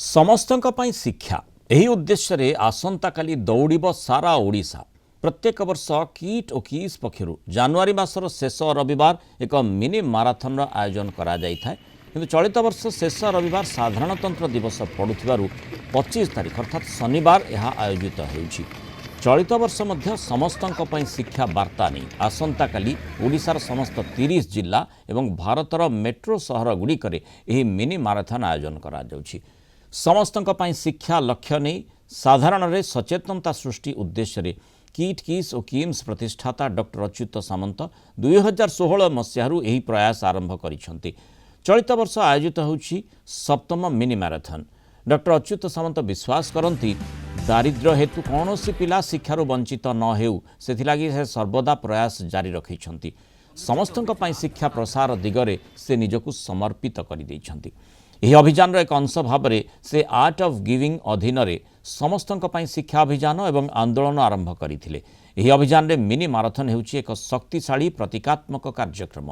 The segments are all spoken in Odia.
समस्तଙ୍କ ପାଇଁ शिक्षा ଏହି ଉଦ୍ଦେଶ୍ୟରେ ଆସନ୍ତାକାଲି ଦୌଡ଼ିବ ସାରା ଓଡ଼ିଶା। ପ୍ରତ୍ୟେକ ବର୍ଷ କିଟ୍ ଓ କିସ୍ ପକ୍ଷରୁ ଜାନୁଆରୀ ମାସର ଶେଷ ରବିବାର ଏକ ମିନି ମାରାଥନର ଆୟୋଜନ କରାଯାଇଥାଏ। କିନ୍ତୁ ଚଳିତ ବର୍ଷ ଶେଷ ରବିବାର ସାଧାରଣତନ୍ତ୍ର ଦିବସ ପଡ଼ୁଥିବାରୁ 25 ତାରିଖ ଅର୍ଥାତ୍ ଶନିବାର ଏହା ଆୟୋଜିତ ହେଉଛି। ଚଳିତ ବର୍ଷ ମଧ୍ୟ ସମସ୍ତଙ୍କ ପାଇଁ ଶିକ୍ଷା ବାର୍ତ୍ତା ନେଇ ଆସନ୍ତାକାଲି ଓଡ଼ିଶାର ସମସ୍ତ 30 ଜିଲ୍ଲା ଏବଂ ଭାରତର ମେଟ୍ରୋ ସହରଗୁଡ଼ିକରେ ଏହି ମିନି ମାରାଥନ ଆୟୋଜନ କରାଯାଉଛି। ସମସ୍ତଙ୍କ ପାଇଁ ଶିକ୍ଷା ଲକ୍ଷ୍ୟ ନେଇ ସାଧାରଣରେ ସଚେତନତା ସୃଷ୍ଟି ଉଦ୍ଦେଶ୍ୟରେ କିଟ୍ କିସ୍ ଓ କିମ୍ସ ପ୍ରତିଷ୍ଠାତା ଡକ୍ଟର ଅଚ୍ୟୁତ ସାମନ୍ତ 2016 ମସିହାରୁ ଏହି ପ୍ରୟାସ ଆରମ୍ଭ କରିଛନ୍ତି। ଚଳିତ ବର୍ଷ ଆୟୋଜିତ ହେଉଛି ସପ୍ତମ mini marathon. Doctor Achyuta Samanta ବିଶ୍ୱାସ କରନ୍ତି ଦାରିଦ୍ର୍ୟ ହେତୁ କୌଣସି ପିଲା ଶିକ୍ଷାରୁ ବଞ୍ଚିତ ନ ହେଉ ସେଥିଲାଗି ସେ ସର୍ବଦା ପ୍ରୟାସ ଜାରି ରଖିଛନ୍ତି। ସମସ୍ତଙ୍କ ପାଇଁ ଶିକ୍ଷା ପ୍ରସାର ଦିଗରେ ସେ ନିଜକୁ ସମର୍ପିତ କରିଦେଇଛନ୍ତି। ଏହି ଅଭିଯାନର ଏକ ଅଂଶ ଭାବରେ ସେ ଆର୍ଟ ଅଫ୍ ଗିଭିଂ ଅଧୀନରେ ସମସ୍ତଙ୍କ ପାଇଁ ଶିକ୍ଷା ଅଭିଯାନ ଏବଂ ଆନ୍ଦୋଳନ ଆରମ୍ଭ କରିଥିଲେ। ଏହି ଅଭିଯାନରେ ମିନି ମାରାଥନ ହେଉଛି ଏକ ଶକ୍ତିଶାଳୀ ପ୍ରତୀକାତ୍ମକ କାର୍ଯ୍ୟକ୍ରମ।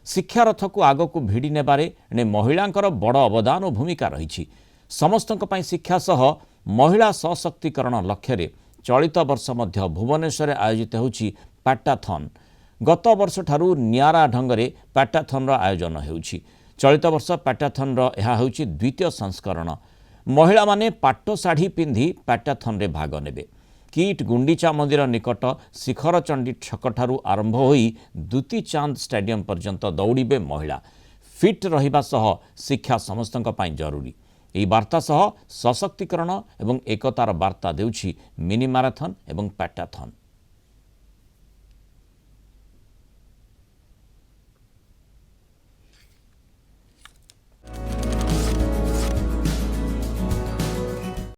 ଶିକ୍ଷାରଥକୁ ଆଗକୁ ଭିଡ଼ି ନେବାରେ ଏଣେ ମହିଳାଙ୍କର ବଡ଼ ଅବଦାନ ଓ ଭୂମିକା ରହିଛି। ସମସ୍ତଙ୍କ ପାଇଁ ଶିକ୍ଷା ସହ ମହିଳା ସଶକ୍ତିକରଣ ଲକ୍ଷ୍ୟରେ ଚଳିତ ବର୍ଷ ମଧ୍ୟ ଭୁବନେଶ୍ୱରରେ ଆୟୋଜିତ ହେଉଛି ପାଟାଥନ୍। ଗତ ବର୍ଷଠାରୁ ନିଆରା ଢଙ୍ଗରେ ପାଟାଥନ୍ର ଆୟୋଜନ ହେଉଛି। ଚଳିତ ବର୍ଷ ପାଟାଥନ୍ର ଏହା ହେଉଛି ଦ୍ୱିତୀୟ ସଂସ୍କରଣ। ମହିଳାମାନେ ପାଟ ଶାଢ଼ୀ ପିନ୍ଧି ପାଟାଥନ୍ରେ ଭାଗ ନେବେ। କିଟ୍ ଗୁଣ୍ଡିଚା ମନ୍ଦିର ନିକଟ ଶିଖରଚଣ୍ଡୀ ଛକଠାରୁ ଆରମ୍ଭ ହୋଇ ଦୁତି ଚାନ୍ଦ ଷ୍ଟାଡିୟମ ପର୍ଯ୍ୟନ୍ତ ଦୌଡ଼ିବେ ମହିଳା। ଫିଟ୍ ରହିବା ସହ ଶିକ୍ଷା ସମସ୍ତଙ୍କ ପାଇଁ ଜରୁରୀ। ଏହି ବାର୍ତ୍ତା ସହ ସଶକ୍ତିକରଣ ଏବଂ ଏକତାର ବାର୍ତ୍ତା ଦେଉଛି ମିନି ମାରାଥନ ଏବଂ ପାଟାଥନ୍।